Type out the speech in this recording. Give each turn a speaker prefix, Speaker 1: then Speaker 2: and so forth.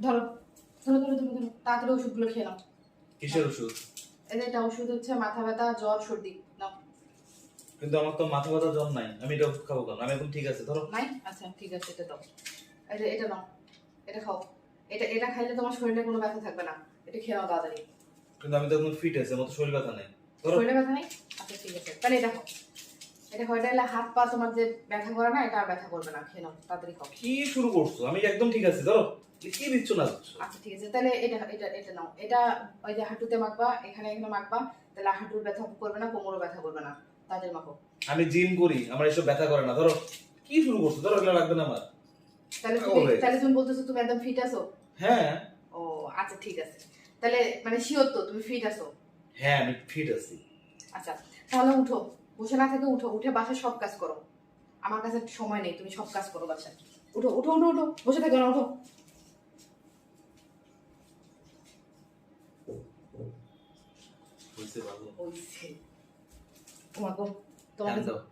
Speaker 1: ধরো ধরো ধরো ধরো ধরো তাড়াতাড়ি ওষুধগুলো খেয়ে নাও।
Speaker 2: কিসের ওষুধ?
Speaker 1: এই যে এটা ওষুধ হচ্ছে মাথা ব্যথা জ্বর সর্দি নাও।
Speaker 2: কিন্তু আমার তো মাথা ব্যথা জ্বর নাই, আমি এটা ওষুধ খাবো কেন? আমি এখন ঠিক আছে, ধরো।
Speaker 1: নাই আচ্ছা ঠিক আছে এটা দাও। এই যে এটা নাও, এটা খাও। এটা এটা খাইলে তোমার শরীরে কোনো ব্যথা থাকবে না। এটা খেয়ে নাও তাড়াতাড়ি।
Speaker 2: কিন্তু আমি তো এখন ফিট আছি, আমার তো শরীর ব্যথা নেই, ধরো।
Speaker 1: শরীরে ব্যথা নেই? আচ্ছা ঠিক আছে তাহলে এটা খাও। এটা খাও, এটা হলে হাত পা তোমার যে ব্যথা করে না এটা আর ব্যথা করবে না। খেয়ে নাও তাড়াতাড়ি খাও।
Speaker 2: কি শুরু করছো? আমি একদম ঠিক আছি, ধরো। কি দিচ্ছ না দিচ্ছ?
Speaker 1: আচ্ছা ঠিক আছে তাহলে এটা এটা এটা নাও। এটা ওই যে হাঁটুতে মাখবা, এখানে এখানে মাখবা, তাহলে হাঁটুর ব্যথা করবে না, কোমরও ব্যথা করবে না। তাদের মাখো।
Speaker 2: আমি জিম করি, আমার এসব ব্যথা করে না, ধরো। কি শুরু করছো? ধরো, এগুলো লাগবে না আমার।
Speaker 1: তাহলে তুমি বলতেছো তুমি একদম ফিট আছো?
Speaker 2: হ্যাঁ।
Speaker 1: ও আচ্ছা ঠিক আছে। তাহলে মানে শিওর তো তুমি ফিট আছো?
Speaker 2: হ্যাঁ, আমি ফিট আছি।
Speaker 1: আচ্ছা তাহলে উঠো, বসে না থেকে উঠো, উঠে বাসায় সব কাজ করো। আমার কাছে সময় নেই, তুমি সব কাজ করো বাসায়। উঠো উঠো উঠো উঠো, বসে থেকো না, উঠো।
Speaker 2: বুঝতে পারলো।
Speaker 1: ওইছে তোমাকে তোমাকে
Speaker 2: দাও।